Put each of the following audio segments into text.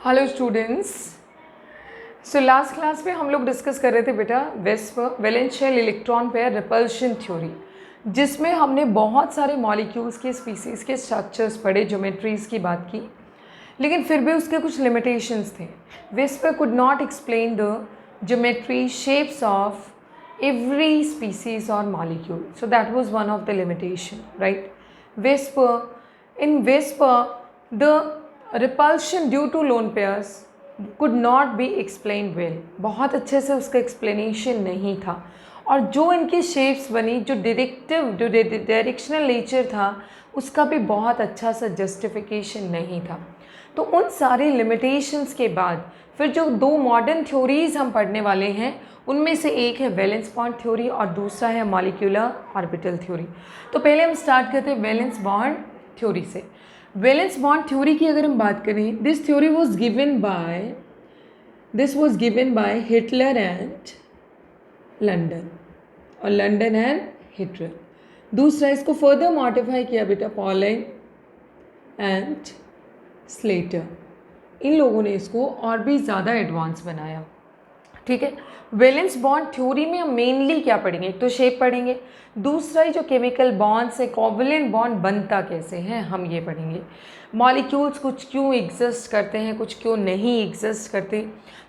Hello students. So last class में हम लोग डिस्कस कर रहे थे बेटा valence shell electron pair repulsion theory, जिसमें हमने बहुत सारे मॉलिक्यूल्स के स्पीसीज़ के स्ट्रक्चर्स पढ़े, ज्योमेट्रीज़ की बात की, लेकिन फिर भी उसके कुछ लिमिटेशंस थे। Whisper could not explain the geometry shapes of every species or molecule, so that was one of the limitation, right? In whisper the repulsion due to lone pairs could not be explained well, बहुत अच्छे से उसका explanation नहीं था, और जो इनकी shapes बनी, जो डायरेक्शनल नेचर था, उसका भी बहुत अच्छा सा जस्टिफिकेशन नहीं था। तो उन सारे लिमिटेशंस के बाद फिर जो दो मॉडर्न थ्योरीज़ हम पढ़ने वाले हैं, उनमें से एक है वैलेंस बॉन्ड थ्योरी और दूसरा है मॉलिक्यूलर ऑर्बिटल थ्योरी। तो पहले हम स्टार्ट करते हैं वैलेंस बॉन्ड थ्योरी से। वैलेंस बॉन्ड थ्योरी की अगर हम बात करें, this theory was given by Hitler and London, और लंदन एंड हिटलर। दूसरा इसको फर्दर मॉडिफाई किया बेटा पॉलिन एंड स्लेटर। इन लोगों ने इसको और भी ज़्यादा एडवांस बनाया। ठीक है, वैलेंस बॉन्ड थ्योरी में हम मेनली क्या पढ़ेंगे? एक तो शेप पढ़ेंगे, दूसरा ही जो केमिकल बॉन्ड्स है, कोवलेंट बॉन्ड बनता कैसे है, हम ये पढ़ेंगे। मॉलिक्यूल्स कुछ क्यों एग्जिस्ट करते हैं, कुछ क्यों नहीं एग्जिस्ट करते,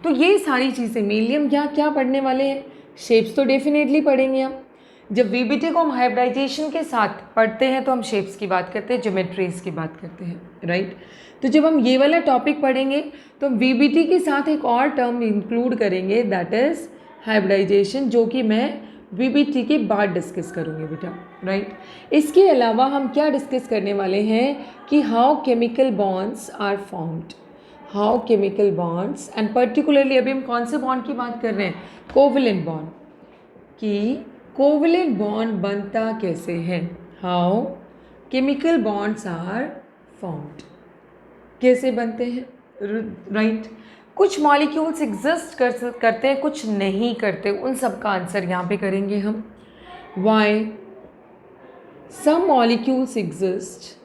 तो ये सारी चीज़ें मेनली हम क्या पढ़ने वाले हैं। शेप्स तो डेफिनेटली पढ़ेंगे हम। जब वीबीटी को हम हाइब्रिडाइजेशन के साथ पढ़ते हैं तो हम शेप्स की बात करते हैं, ज्योमेट्रीज की बात करते हैं, राइट। तो जब हम ये वाला टॉपिक पढ़ेंगे तो हम वीबीटी के साथ एक और टर्म इंक्लूड करेंगे, दैट इज़ हाइब्रिडाइजेशन, जो कि मैं वीबीटी के बाद डिस्कस करूँगी बेटा, राइट। इसके अलावा हम क्या डिस्कस करने वाले हैं कि how chemical bonds are formed, how chemical bonds, and particularly अभी हम कौन से बॉन्ड की बात कर रहे हैं? कोवलेंट बॉन्ड, कि कोवलेंट बॉन्ड बनता कैसे है, how chemical bonds are formed, कैसे बनते हैं, राइट। कुछ मॉलिक्यूल्स एग्जिस्ट करते हैं, कुछ नहीं करते, उन सब का आंसर यहाँ पे करेंगे हम। Why some molecules exist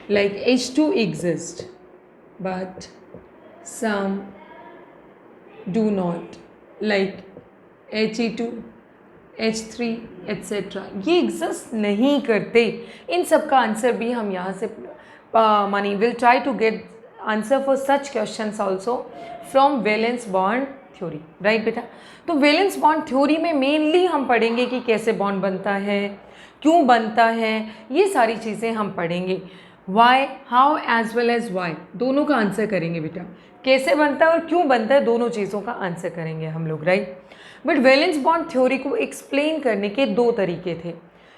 like H2 exist but some do not, like He2, H3 etc. ये एग्जिस्ट नहीं करते। इन सब का आंसर भी हम यहाँ से mainly will try to get answer for such questions also from valence bond theory, right बेटा। तो वैलेंस बॉन्ड थ्योरी में मेनली हम पढ़ेंगे कि कैसे बॉन्ड बनता है, क्यों बनता है, ये सारी चीज़ें हम पढ़ेंगे। Why, how as well as why, दोनों का आंसर करेंगे बेटा। कैसे बनता है और क्यों बनता है, दोनों चीज़ों का आंसर करेंगे हम लोग, right. But valence bond theory को एक्सप्लेन करने के दो तरीके थे।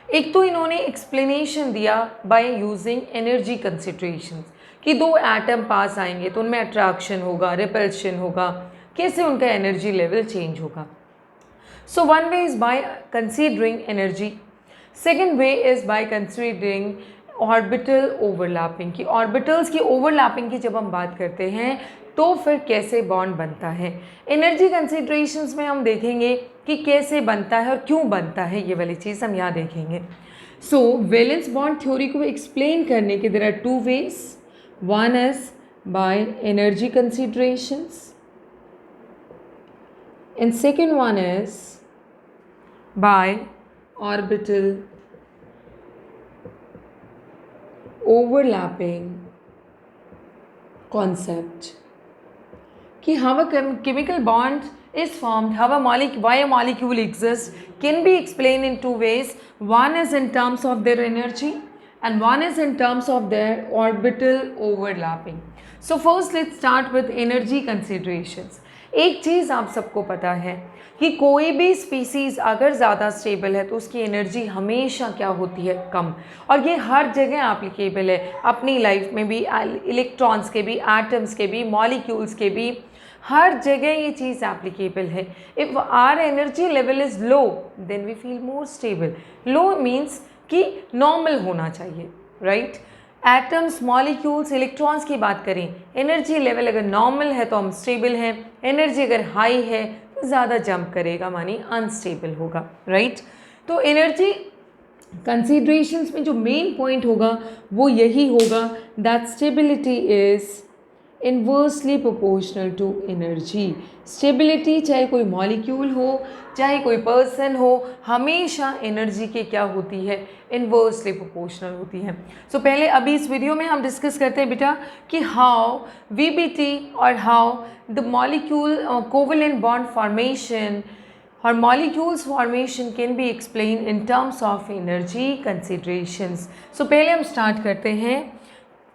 एक तो इन्होंने एक्सप्लेनेशन दिया बाय यूजिंग एनर्जी कंसिडरेशंस, कि दो एटम पास आएंगे तो उनमें अट्रैक्शन होगा, रिपल्शन होगा, कैसे उनका एनर्जी लेवल चेंज होगा। So one way is by considering energy, second way is by considering orbital overlapping, की ऑर्बिटल्स की ओवरलैपिंग की जब हम बात करते हैं तो फिर कैसे बॉन्ड बनता है। एनर्जी कंसिडरेशंस में हम देखेंगे कि कैसे बनता है और क्यों बनता है, ये वाली चीज़ हम यहाँ देखेंगे। सो वैलेंस बॉन्ड थ्योरी को एक्सप्लेन करने के there are two ways, one is by energy considerations and second one is by orbital overlapping concept, कि how a chemical bond is formed, how a why a molecule exists can be explained in two ways. One is in terms of their energy and one is in terms of their orbital overlapping. So first let's start with energy considerations. एक चीज़ आप सबको पता है कि कोई भी species अगर ज़्यादा स्टेबल है तो उसकी एनर्जी हमेशा क्या होती है? कम। और ये हर जगह एप्लीकेबल है, अपनी लाइफ में भी, इलेक्ट्रॉन्स के भी, एटम्स के भी, मॉलिक्यूल्स के भी, हर जगह ये चीज़ एप्लीकेबल है। If our energy level is low then we feel more stable. Low means कि नॉर्मल होना चाहिए, राइट। एटम्स, मॉलिक्यूल्स, इलेक्ट्रॉन्स की बात करें, एनर्जी लेवल अगर नॉर्मल है तो हम स्टेबल हैं, एनर्जी अगर हाई है तो ज़्यादा जंप करेगा, मानी अनस्टेबल होगा, राइट। तो एनर्जी कंसीडरेशंस में जो मेन पॉइंट होगा वो यही होगा that stability is inversely proportional to energy. Stability चाहे कोई मॉलिक्यूल हो चाहे कोई पर्सन हो, हमेशा एनर्जी के क्या होती है, इन्वर्सली प्रोपोर्शनल होती है। सो पहले अभी इस वीडियो में हम डिस्कस करते हैं बेटा कि हाउ वीबीटी और how the molecule covalent bond formation or molecules formation can be explained in terms of energy considerations. So पहले हम start करते हैं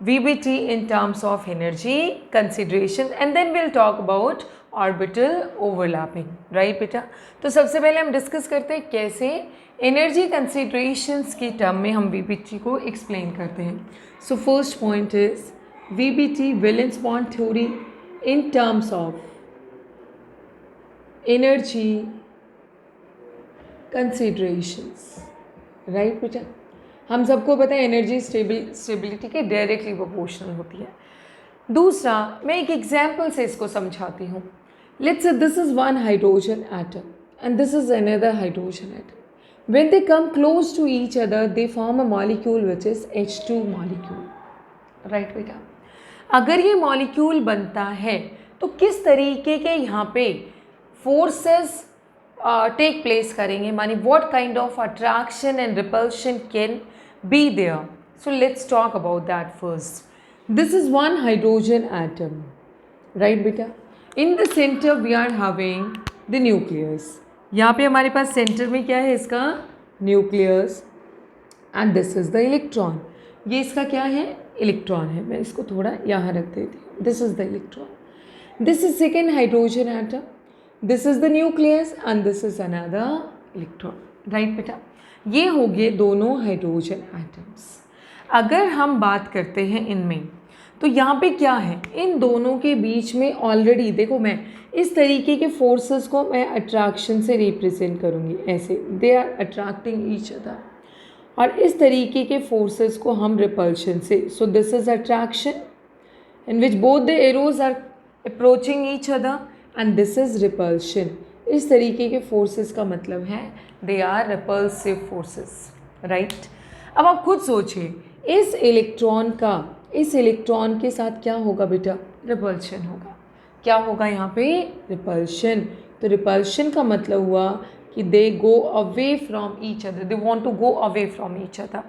VBT in terms of energy consideration and then we'll talk about orbital overlapping, right बेटा? तो सबसे पहले हम discuss करते हैं कैसे एनर्जी कंसिडरेशंस की टर्म में हम VBT को एक्सप्लेन करते हैं. So first point is VBT valence bond theory in terms of energy considerations, right बेटा? हम सबको पता है एनर्जी स्टेबिलिटी के डायरेक्टली प्रोपोर्शनल होती है. दूसरा, मैं एक एग्जाम्पल से इसको समझाती हूँ. Let's say this is one hydrogen atom and this is another hydrogen atom. When they come close to each other, they form a molecule which is H2 molecule. Right बेटा? अगर ये मॉलिक्यूल बनता है तो किस तरीके के यहाँ पे फोर्सेस टेक प्लेस करेंगे, मानी what kind of attraction and repulsion can be there. So let's talk about that first. This is one hydrogen atom, right बेटा? In the centre we are having the nucleus. यहाँ पे हमारे पास centre में क्या है, इसका nucleus, and this is the electron. ये इसका क्या है, इलेक्ट्रॉन है. मैं इसको थोड़ा यहाँ रख देती हूँ. This is the electron. This is second hydrogen atom. This is the nucleus and this is another electron, right बेटा? ये हो गए दोनों हाइड्रोजन एटम्स. अगर हम बात करते हैं इनमें, तो यहाँ पे क्या है, इन दोनों के बीच में ऑलरेडी देखो, मैं इस तरीके के फोर्सेस को मैं अट्रैक्शन से रिप्रेजेंट करूँगी, ऐसे they are attracting each other. और इस तरीके के फोर्सेस को हम रिपल्शन से, so this is attraction in which both the arrows are approaching each other and this is repulsion. इस तरीके के फोर्सेस का मतलब है they are repulsive forces, right? अब आप खुद सोचिए, इस इलेक्ट्रॉन के साथ क्या होगा बेटा, रिपल्शन होगा. क्या होगा यहाँ पे, रिपल्शन. तो रिपल्शन का मतलब हुआ कि they go away from each other, they want to go away from each other.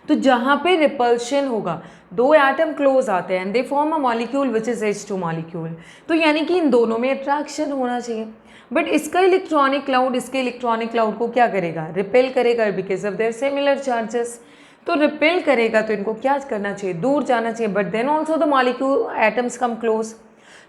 तो जहाँ पे रिपल्शन होगा, दो एटम क्लोज आते हैं and they form a molecule which is H2 molecule. तो यानी कि इन दोनों में अट्रैक्शन होना चाहिए. बट इसका इलेक्ट्रॉनिक क्लाउड इसके इलेक्ट्रॉनिक क्लाउड को क्या करेगा, रिपेल करेगा, because of their similar charges. तो रिपेल करेगा तो इनको क्या करना चाहिए, दूर जाना चाहिए. But then also the molecule atoms come close.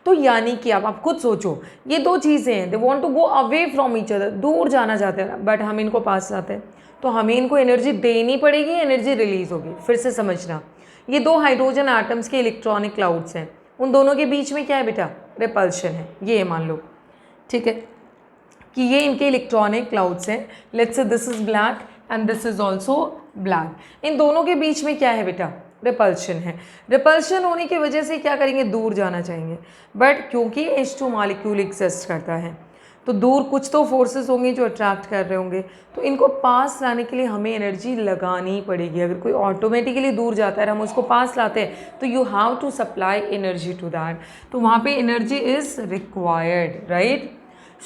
तो यानी कि अब आप खुद सोचो, ये दो चीज़ें हैं, they want to go away from each other, दूर जाना चाहते हैं, बट हम इनको पास जाते हैं. तो हमें इनको एनर्जी देनी पड़ेगी, एनर्जी रिलीज होगी. फिर से समझना, ये दो हाइड्रोजन एटम्स के इलेक्ट्रॉनिक क्लाउड्स हैं, उन दोनों के बीच में क्या है बेटा, रिपल्शन है. ये मान लो, ठीक है, कि ये इनके इलेक्ट्रॉनिक क्लाउड्स हैं. Let's say this is black and this is also black. इन दोनों के बीच में क्या है बेटा, रिपल्शन है. रिपल्शन होने की वजह से क्या करेंगे, दूर जाना चाहेंगे. बट क्योंकि H2 मॉलिक्यूल एग्जिस्ट करता है, तो दूर कुछ तो फोर्सेस होंगे जो अट्रैक्ट कर रहे होंगे. तो इनको पास लाने के लिए हमें एनर्जी लगानी पड़ेगी. अगर कोई ऑटोमेटिकली दूर जाता है और हम उसको पास लाते हैं, तो you have to supply energy to that. तो वहाँ पे energy is required, right?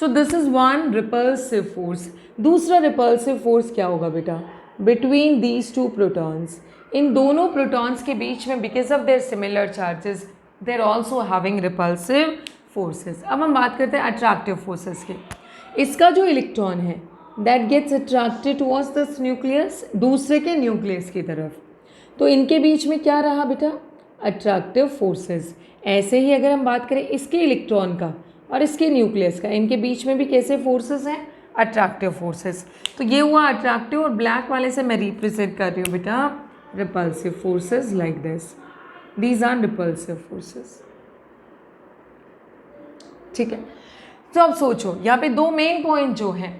So this is one repulsive force. दूसरा रिपल्सिव फोर्स क्या होगा बेटा, बिटवीन दीज टू प्रोटॉन्स. इन दोनों प्रोटॉन्स के बीच में, because of their similar charges, they are also having repulsive forces. अब हम बात करते हैं अट्रैक्टिव फोर्सेस की. इसका जो इलेक्ट्रॉन है that gets attracted towards this nucleus, दूसरे के न्यूक्लियस की तरफ. तो इनके बीच में क्या रहा बेटा, अट्रैक्टिव फोर्सेस. ऐसे ही अगर हम बात करें इसके इलेक्ट्रॉन का और इसके न्यूक्लियस का, इनके बीच में भी कैसे फोर्सेस हैं, अट्रैक्टिव फोर्सेस. तो ये हुआ अट्रैक्टिव, और ब्लैक वाले से मैं रिप्रेजेंट कर रही हूँ बेटा repulsive forces, like this. These are repulsive forces, ठीक है? तो अब सोचो, यहाँ पे दो मेन पॉइंट जो है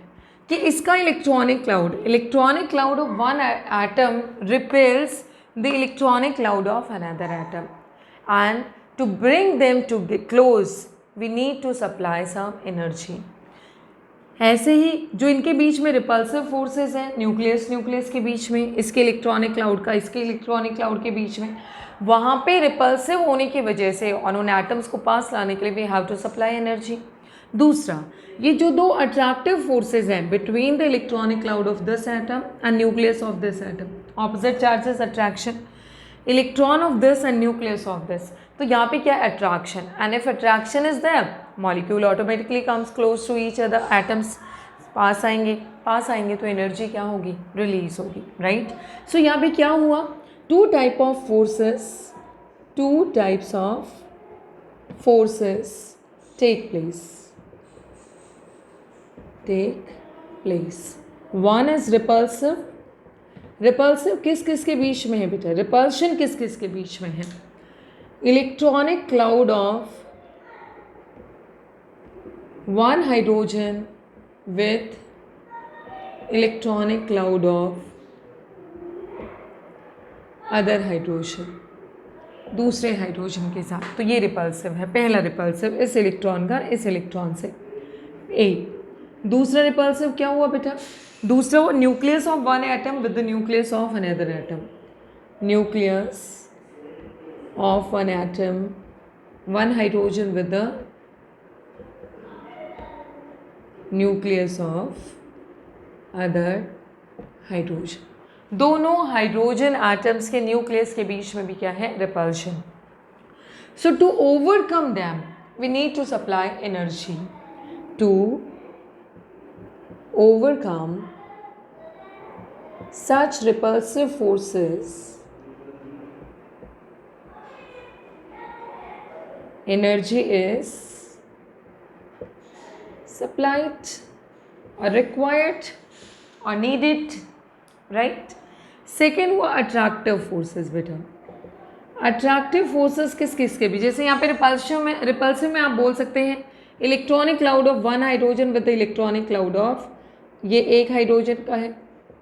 कि इसका electronic cloud of one atom repels the electronic cloud of another atom, and to bring them to close we need to supply some energy. ऐसे ही जो इनके बीच में रिपल्सिव फोर्सेस हैं न्यूक्लियस न्यूक्लियस के बीच में, इसके इलेक्ट्रॉनिक क्लाउड का इसके इलेक्ट्रॉनिक क्लाउड के बीच में, वहाँ पे रिपल्सिव होने की वजह से और उन एटम्स को पास लाने के लिए we have to supply energy. दूसरा, ये जो दो अट्रैक्टिव फोर्सेज हैं between the electronic cloud of this atom and nucleus of this atom, opposite charges attraction, electron of this and nucleus of this, तो यहाँ पे क्या attraction, and if attraction is there molecule automatically comes close to each other, atoms पास आएंगे तो energy क्या होगी, release होगी, राइट। सो यहाँ पे क्या हुआ, two types of forces take place. One is repulsive. Repulsive किस किस के बीच में है बेटा, रिपल्शन किस किस के बीच में है, electronic cloud of one hydrogen with electronic cloud of other hydrogen, दूसरे हाइड्रोजन के साथ, तो ये रिपल्सिव है। पहला रिपल्सिव इस इलेक्ट्रॉन का इस इलेक्ट्रॉन से ए। दूसरा रिपल्सिव क्या हुआ बेटा, दूसरा वो nucleus of one atom with the nucleus of another atom, nucleus of one atom, one hydrogen with the nucleus of other hydrogen. दोनों हाइड्रोजन एटम्स के न्यूक्लियस के बीच में भी क्या है, repulsion. So to overcome them we need to supply energy. To overcome such repulsive forces, energy is supplied or required or needed, right? Second हुआ attractive forces बेटा। अट्रैक्टिव फोर्सेस किस किस के भी, जैसे यहाँ पे रिपल्सिव में आप बोल सकते हैं electronic cloud of one hydrogen with the electronic cloud of, ये एक हाइड्रोजन का है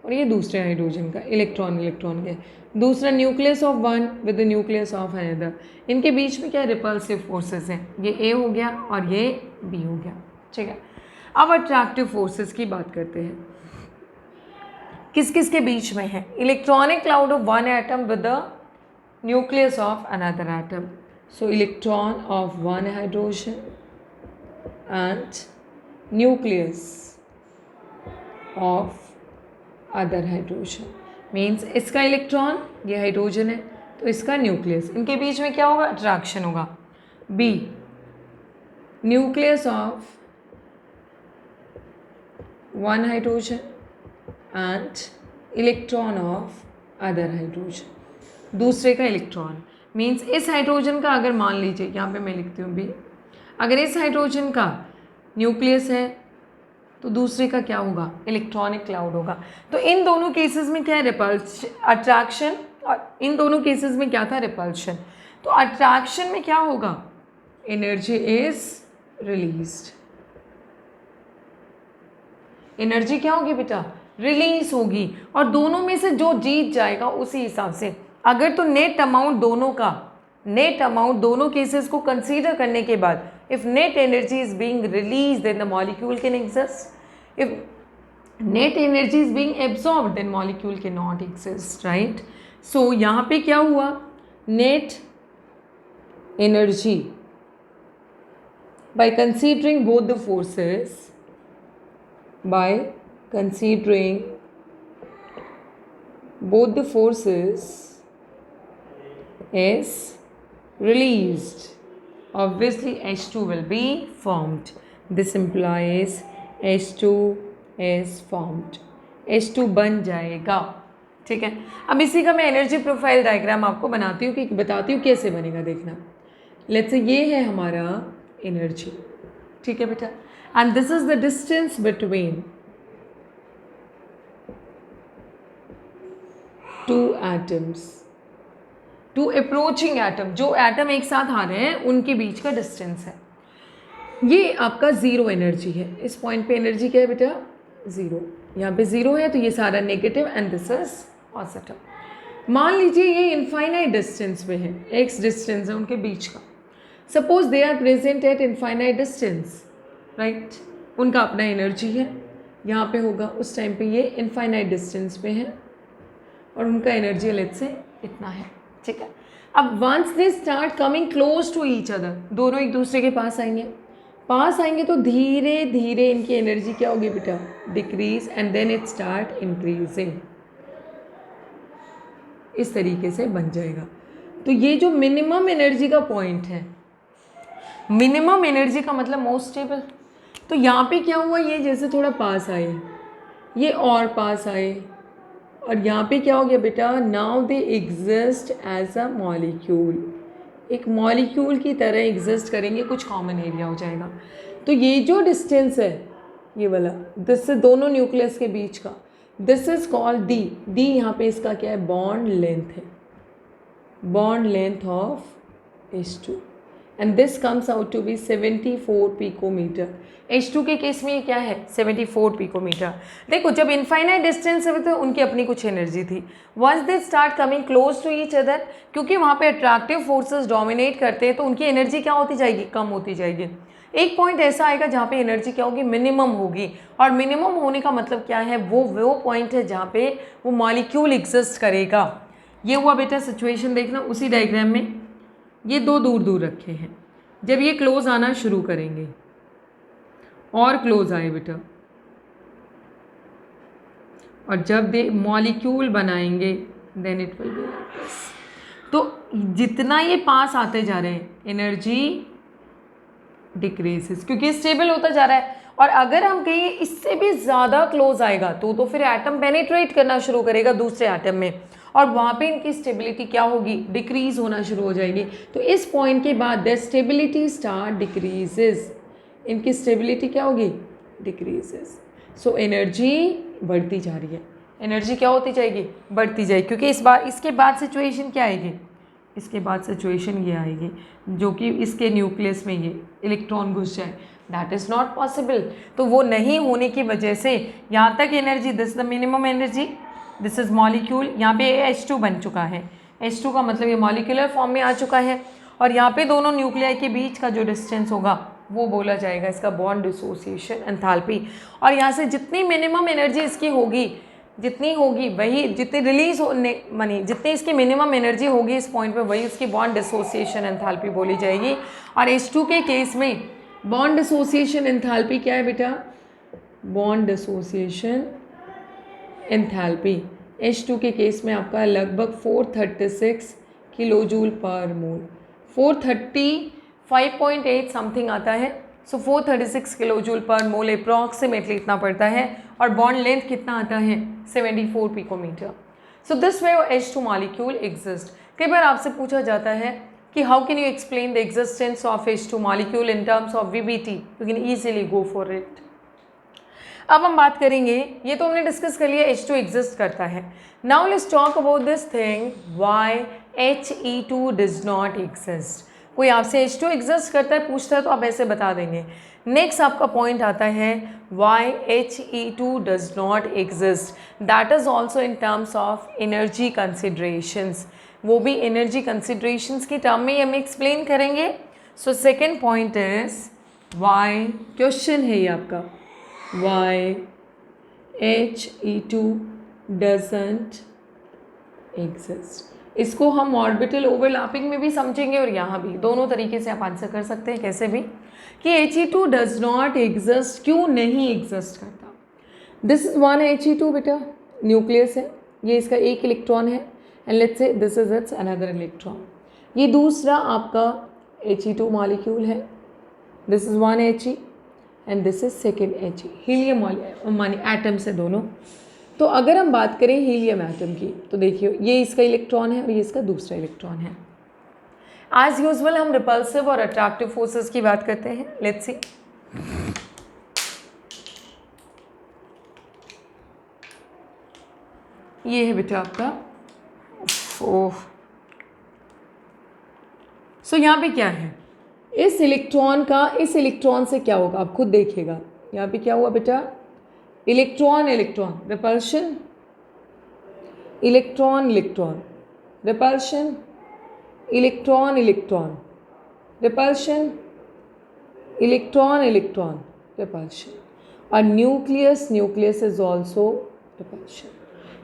और ये दूसरे हाइड्रोजन का, इलेक्ट्रॉन का है। दूसरा nucleus of one with the nucleus of another, इनके बीच में क्या रिपल्सिव फोर्सेस हैं, ये ए हो गया और ये बी हो गया, ठीक है। अब अट्रैक्टिव फोर्सेस की बात करते हैं, किस किस के बीच में है, electronic cloud of one atom with the nucleus of another atom, so electron of one hydrogen and nucleus of other hydrogen, means इसका इलेक्ट्रॉन, ये हाइड्रोजन है तो इसका न्यूक्लियस, इनके बीच में क्या होगा, अट्रैक्शन होगा। B, nucleus of one hydrogen and electron of other hydrogen, दूसरे का इलेक्ट्रॉन, मीन्स इस हाइड्रोजन का अगर मान लीजिए यहाँ पे मैं लिखती हूँ बी, अगर इस हाइड्रोजन का न्यूक्लियस है तो दूसरे का क्या होगा, इलेक्ट्रॉनिक क्लाउड होगा। तो इन दोनों केसेस में क्या है, अट्रैक्शन, और इन दोनों केसेस में क्या था, रिपल्शन। तो अट्रैक्शन में क्या होगा, एनर्जी इज रिलीज्ड, एनर्जी क्या होगी बेटा, रिलीज होगी, और दोनों में से जो जीत जाएगा उसी हिसाब से, अगर तो नेट अमाउंट दोनों केसेस को कंसीडर करने के बाद, if net energy is being released then the molecule can exist, if net energy is being absorbed then molecule cannot exist, right? So यहाँ पे क्या हुआ, net energy by considering both the forces, by considering both the forces is released, obviously H2 will be formed. This implies H2 is formed. H2 बन जाएगा, ठीक है। अब इसी का मैं एनर्जी प्रोफाइल डायग्राम आपको बनाती हूँ, कि बताती हूँ कैसे बनेगा, देखना। लेट्स से ये है हमारा एनर्जी, ठीक है बेटा, and this is the distance between two atoms, two approaching atom, जो एटम एक साथ आ रहे हैं उनके बीच का डिस्टेंस है। ये आपका ज़ीरो एनर्जी है, इस पॉइंट पे एनर्जी क्या है बेटा, ज़ीरो, यहाँ पे ज़ीरो है तो ये सारा negative and this is positive. मान लीजिए ये इनफाइनाइट डिस्टेंस पे है, एक्स डिस्टेंस है उनके बीच का, suppose they are present at infinite distance, right, उनका अपना एनर्जी है, यहाँ पे होगा उस टाइम पे ये इनफाइनाइट डिस्टेंस पे है और उनका एनर्जी लेट्स से इतना है, ठीक है। अब once they start coming close to each other, दोनों एक दूसरे के पास आएंगे तो धीरे धीरे इनकी एनर्जी क्या होगी बेटा, decrease and then it start increasing, इस तरीके से बन जाएगा। तो ये जो मिनिमम एनर्जी का पॉइंट है, मिनिमम एनर्जी का मतलब मोस्ट स्टेबल, तो यहाँ पे क्या हुआ, ये जैसे थोड़ा पास आए, ये और पास आए, और यहाँ पे क्या हो गया बेटा, now they exist as a molecule, एक मॉलिक्यूल की तरह एग्जिस्ट करेंगे, कुछ कॉमन एरिया हो जाएगा। तो ये जो डिस्टेंस है ये वाला, दिस से दोनों न्यूक्लियस के बीच का, this is called D, D यहाँ पे इसका क्या है, बॉन्ड लेंथ है, bond length of H2 and this comes out to be 74 picometer. H2 के केस में ये क्या है, 74 पिकोमीटर। देखो जब इनफाइनाइट डिस्टेंस है तो उनकी अपनी कुछ एनर्जी थी, once they start coming close to each other, क्योंकि वहाँ पे अट्रैक्टिव फोर्सेस डोमिनेट करते हैं तो उनकी एनर्जी क्या होती जाएगी, कम होती जाएगी। एक पॉइंट ऐसा आएगा जहाँ पे एनर्जी क्या होगी, मिनिमम होगी, और मिनिमम होने का मतलब क्या है, वो पॉइंट है जहाँ पे वो मॉलिक्यूल एग्जिस्ट करेगा। ये हुआ बेटा सिचुएशन, देखना उसी डायग्राम में ये दो दूर दूर रखे हैं, जब ये क्लोज आना शुरू करेंगे और क्लोज आए बेटा, और जब दे मॉलिक्यूल बनाएंगे then it will be like this. तो जितना ये पास आते जा रहे हैं एनर्जी डिक्रीजेस, क्योंकि स्टेबल होता जा रहा है, और अगर हम कहीं इससे भी ज़्यादा क्लोज आएगा तो फिर एटम पेनिट्रेट करना शुरू करेगा दूसरे एटम में, और वहाँ पे इनकी स्टेबिलिटी क्या होगी, डिक्रीज होना शुरू हो जाएगी। तो इस पॉइंट के बाद द स्टेबिलिटी स्टार्ट डिक्रीजेस, इनकी स्टेबिलिटी क्या होगी, डिक्रीजेस। सो एनर्जी बढ़ती जा रही है, एनर्जी क्या होती जाएगी, बढ़ती जाएगी, क्योंकि इसके बाद सिचुएशन क्या आएगी, इसके बाद सिचुएशन ये आएगी जो कि इसके न्यूक्लियस में ये इलेक्ट्रॉन घुस जाए, दैट इज़ नॉट पॉसिबल। तो वो नहीं होने की वजह से यहाँ तक energy, this the minimum energy, this is molecule, यहाँ पे H2 बन चुका है, H2 का मतलब ये मॉलिक्यूलर फॉर्म में आ चुका है, और यहाँ पे दोनों न्यूक्लियाई के बीच का जो डिस्टेंस होगा वो बोला जाएगा इसका बॉन्ड डिसोसिएशन एंथैल्पी। और यहाँ से जितनी मिनिमम एनर्जी इसकी होगी, जितनी होगी वही, जितनी रिलीज होने मानी जितनी इसकी मिनिमम एनर्जी होगी इस पॉइंट पे, वही उसकी बॉन्ड डिसोसिएशन एंथैल्पी बोली जाएगी। और H2 के केस में बॉन्ड डिसोसिएशन एंथैल्पी क्या है बेटा, बॉन्ड डिसोसिएशन एंथैल्पी H2 के केस में आपका लगभग 436 किलोजूल पर मोल, 435.8 समथिंग आता है, सो 436 किलोजूल पर मोल अप्रॉक्सीमेटली इतना पड़ता है, और बॉन्ड लेंथ कितना आता है, 74 picometer. So this way H2 molecule exist. कई बार आपसे पूछा जाता है कि how can you explain the existence of H2 molecule in terms of VBT, you can easily go for it. अब हम बात करेंगे, ये तो हमने डिस्कस कर लिया H2 एग्जिस्ट करता है। Now let's talk about this thing why He2 does not exist. कोई आपसे H2 एग्जिस्ट करता है पूछता है तो आप ऐसे बता देंगे। नेक्स्ट आपका पॉइंट आता है why He2 does not exist, that is also in terms of energy considerations, वो भी एनर्जी कंसिडरेशंस के टर्म में हम एक्सप्लेन करेंगे। So second point is why, question है ये आपका, why He2 doesn't exist। इसको हम ऑर्बिटल ओवरलैपिंग में भी समझेंगे और यहाँ भी, दोनों तरीके से आप आंसर कर सकते हैं, कैसे भी, कि He2 does not exist, क्यों नहीं एग्जिस्ट करता। दिस इज वन He2 बेटा, न्यूक्लियस है, ये इसका एक इलेक्ट्रॉन है, and let's say this is it's another electron. ये दूसरा आपका He2 मॉलिक्यूल है, this is one He and this is second He, helium मानी एटम्स है दोनों। तो अगर हम बात करें हीलियम एटम की तो देखिए ये इसका इलेक्ट्रॉन है और ये इसका दूसरा इलेक्ट्रॉन है। एज यूजुअल हम रिपल्सिव और अट्रैक्टिव फोर्सेस की बात करते हैं, लेट्स सी। ये है बेटा आपका सो यहाँ पे क्या है, इस इलेक्ट्रॉन का इस इलेक्ट्रॉन से क्या होगा आप खुद देखिएगा। यहाँ पे क्या हुआ बेटा, electron electron repulsion, electron electron repulsion, electron electron repulsion, electron electron repulsion. और न्यूक्लियस इज ऑल्सो रिपल्शन।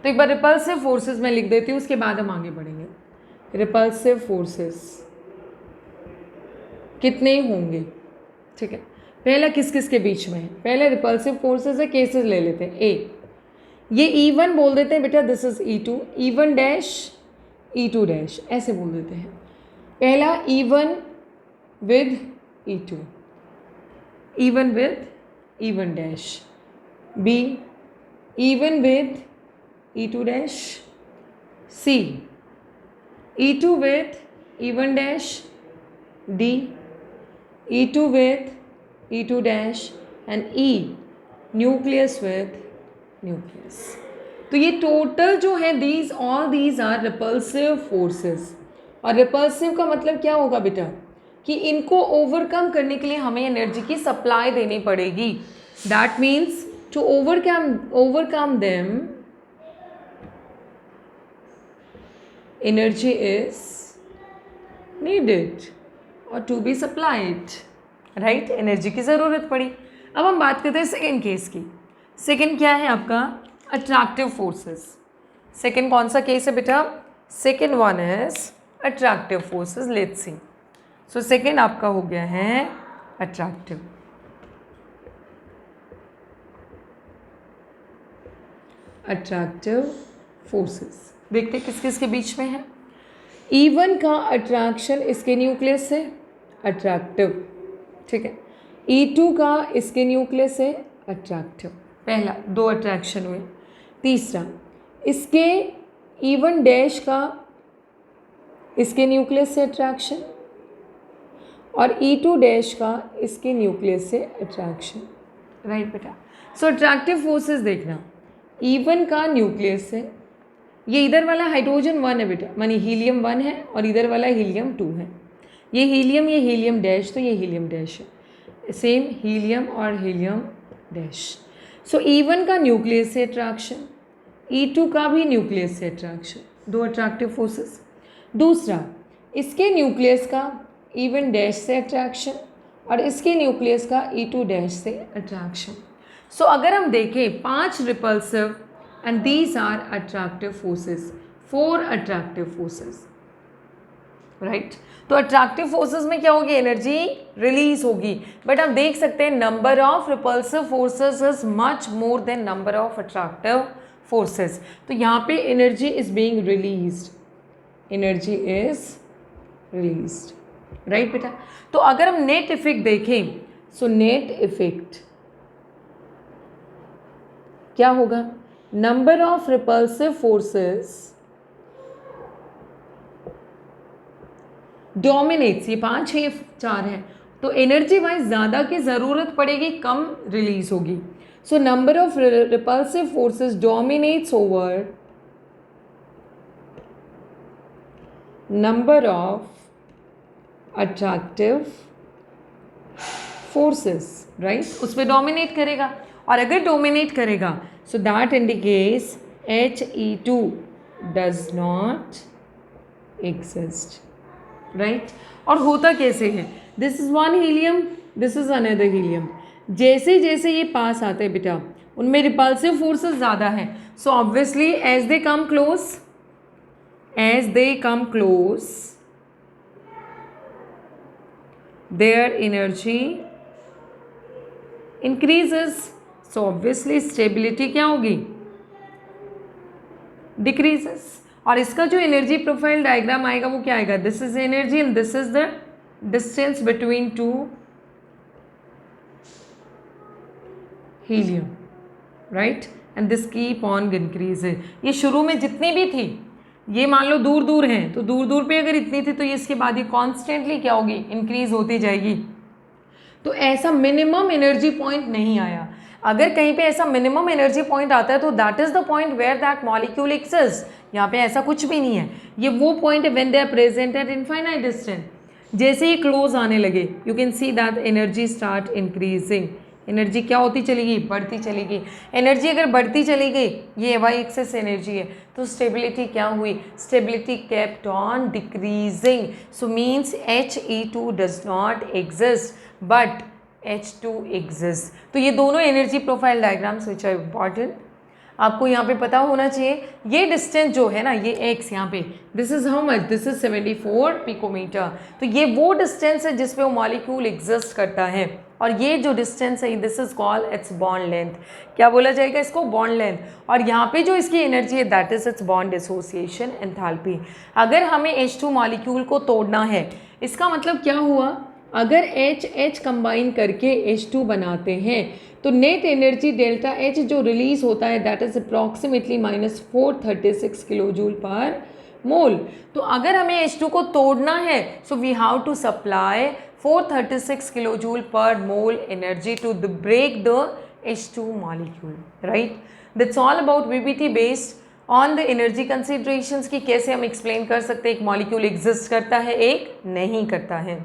तो एक बार रिपल्सिव फोर्सेस मैं लिख देती हूँ, उसके बाद हम आगे बढ़ेंगे। रिपल्सिव फोर्सेस कितने होंगे, ठीक है। पहला किस किस के बीच में है, पहले रिपल्सिव फोर्सेस है, केसेस ले लेते हैं। ए, ये E1 बोल देते हैं बेटा, this is E2, E1 dash E2 dash, ऐसे बोल देते हैं। पहला E1 with E2, E1 with E1 dash. B, E1 with E2 dash. C, E2 with E1 dash. D, E2 with E2 dash and E, nucleus with nucleus. तो ये total जो है these all these are repulsive forces। और repulsive का मतलब क्या होगा बेटा, कि इनको ओवरकम करने के लिए हमें एनर्जी की सप्लाई देनी पड़ेगी। That means to overcome them energy is needed और to be supplied, right, energy की ज़रूरत पड़ी। अब हम बात करते हैं सेकेंड केस की। सेकेंड क्या है आपका, अट्रैक्टिव फोर्सेस। सेकेंड कौन सा केस है बेटा, second one is attractive forces. Let's see. So second आपका हो गया है अट्रैक्टिव। अट्रैक्टिव फोर्सेस देखते किस किस के बीच में है। E1 का अट्रैक्शन इसके न्यूक्लियस से अट्रैक्टिव, ठीक है। E2 का इसके न्यूक्लियस से अट्रैक्टिव, पहला दो अट्रैक्शन हुए। तीसरा इसके E1 डैश का इसके न्यूक्लियस से अट्रैक्शन और E2 डैश का इसके न्यूक्लियस से अट्रैक्शन, राइट बेटा। सो अट्रैक्टिव फोर्सेस देखना, E1 का न्यूक्लियस से, ये इधर वाला हाइड्रोजन 1 है बेटा, मानी हीलियम 1 है और इधर वाला हीलियम 2 है। ये हीलियम डैश, तो ये हीलियम डैश है, सेम हीलियम और हीलियम डैश। सो E1 का न्यूक्लियस से अट्रैक्शन, E2 का भी न्यूक्लियस से अट्रैक्शन, दो अट्रैक्टिव फोर्सेस। दूसरा इसके न्यूक्लियस का E1 डैश से अट्रैक्शन और इसके न्यूक्लियस का E2 डैश से अट्रैक्शन। सो अगर हम देखें 5 repulsive and these are attractive forces, 4 attractive forces, right? तो attractive forces में क्या होगी, एनर्जी रिलीज होगी। बट आप देख सकते हैं number of repulsive forces is much more than number of attractive forces. तो यहाँ पे energy is being released, energy is released, right बेटा। तो अगर हम नेट इफेक्ट देखें, सो नेट इफेक्ट क्या होगा, number of repulsive forces dominates, ये 5 है 4 है, तो एनर्जी वाइज ज़्यादा की ज़रूरत पड़ेगी, कम रिलीज होगी। So number of repulsive forces dominates over number of attractive forces, right, उस पर डोमिनेट करेगा। और अगर डोमिनेट करेगा, so that indicates He2 does not exist, right. और होता कैसे है, this is one helium, this is another helium. जैसे जैसे ये पास आते हैं बेटा, उनमें रिपल्सिव फोर्सेस ज़्यादा हैं। So obviously as they come close their energy increases. So obviously stability क्या होगी, डिक्रीजेस। और इसका जो एनर्जी प्रोफाइल डायग्राम आएगा वो क्या आएगा, this is energy and this is the distance between to helium, right, and this keep on increasing. ये शुरू में जितनी भी थी, ये मान लो दूर दूर हैं, तो दूर दूर पे अगर इतनी थी तो ये इसके बाद ये कॉन्स्टेंटली क्या होगी, इंक्रीज होती जाएगी। तो ऐसा मिनिमम एनर्जी पॉइंट नहीं आया। अगर कहीं पे ऐसा मिनिमम एनर्जी पॉइंट आता है तो that is the point where that molecule exist. यहाँ पे ऐसा कुछ भी नहीं है, ये वो पॉइंट है when they are present at infinite distance. जैसे ये क्लोज आने लगे, you can see that energy start increasing. Energy क्या होती चलेगी, बढ़ती चलेगी। एनर्जी अगर बढ़ती चली गई, ये वाई एक्सेस एनर्जी है, तो स्टेबिलिटी क्या हुई, stability kept on decreasing. So means He2 does not exist, but H2 exists. तो ये दोनों energy profile diagrams which are important, आपको यहाँ पे पता होना चाहिए। ये डिस्टेंस जो है ना, ये x यहाँ पे, this is how much, this is 74 picometer. तो ये वो डिस्टेंस है जिस पे वो मॉलिक्यूल एग्जिस्ट करता है, और ये जो डिस्टेंस है this is called its bond length. क्या बोला जाएगा इसको? Bond length. और यहाँ पे जो इसकी एनर्जी है that is it's bond dissociation enthalpy. अगर हमें H2 मॉलिक्यूल को तोड़ना है, इसका मतलब क्या हुआ, अगर H कंबाइन करके H2 बनाते हैं तो नेट एनर्जी डेल्टा H जो रिलीज होता है that is approximately -436 kilo joule per mole. तो अगर हमें H2 को तोड़ना है so we have to supply 436 kilo joule per mole energy to break the H2 molecule, right. That's all about VBT based on the energy considerations की कैसे हम explain कर सकते हैं एक मॉलिक्यूल एग्जिस्ट करता है, एक नहीं करता है।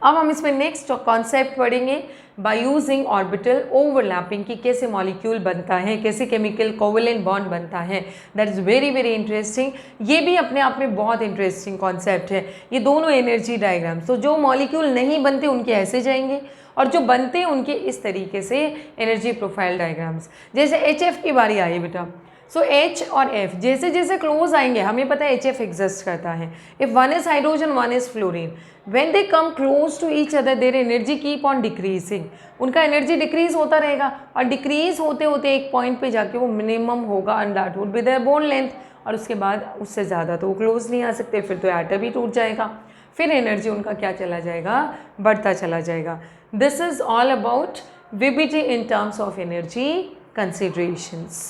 अब हम इसमें नेक्स्ट कॉन्सेप्ट पढ़ेंगे बाय यूजिंग ऑर्बिटल ओवरलैपिंग की कैसे मॉलिक्यूल बनता है, कैसे केमिकल कोवेलेंट बॉन्ड बनता है। That is very very interesting. ये भी अपने आप में बहुत इंटरेस्टिंग कॉन्सेप्ट है। ये दोनों एनर्जी डायग्राम्स, तो जो मॉलिक्यूल नहीं बनते उनके ऐसे जाएंगे और जो बनते हैं उनके इस तरीके से एनर्जी प्रोफाइल डायग्राम्स। जैसे HF की बारी आई बेटा, सो H और F जैसे जैसे क्लोज आएंगे, हमें पता है HF एग्जिस्ट करता है। If one is hydrogen one is fluorine, when they come close to each other their energy keep on decreasing. उनका एनर्जी डिक्रीज होता रहेगा और डिक्रीज होते होते एक पॉइंट पे जाके वो मिनिमम होगा and that would be their bond length. और उसके बाद उससे ज़्यादा तो वो क्लोज नहीं आ सकते, फिर तो एटम ही टूट जाएगा, फिर एनर्जी उनका क्या चला जाएगा, बढ़ता चला जाएगा। This is all about VBT in terms of energy considerations.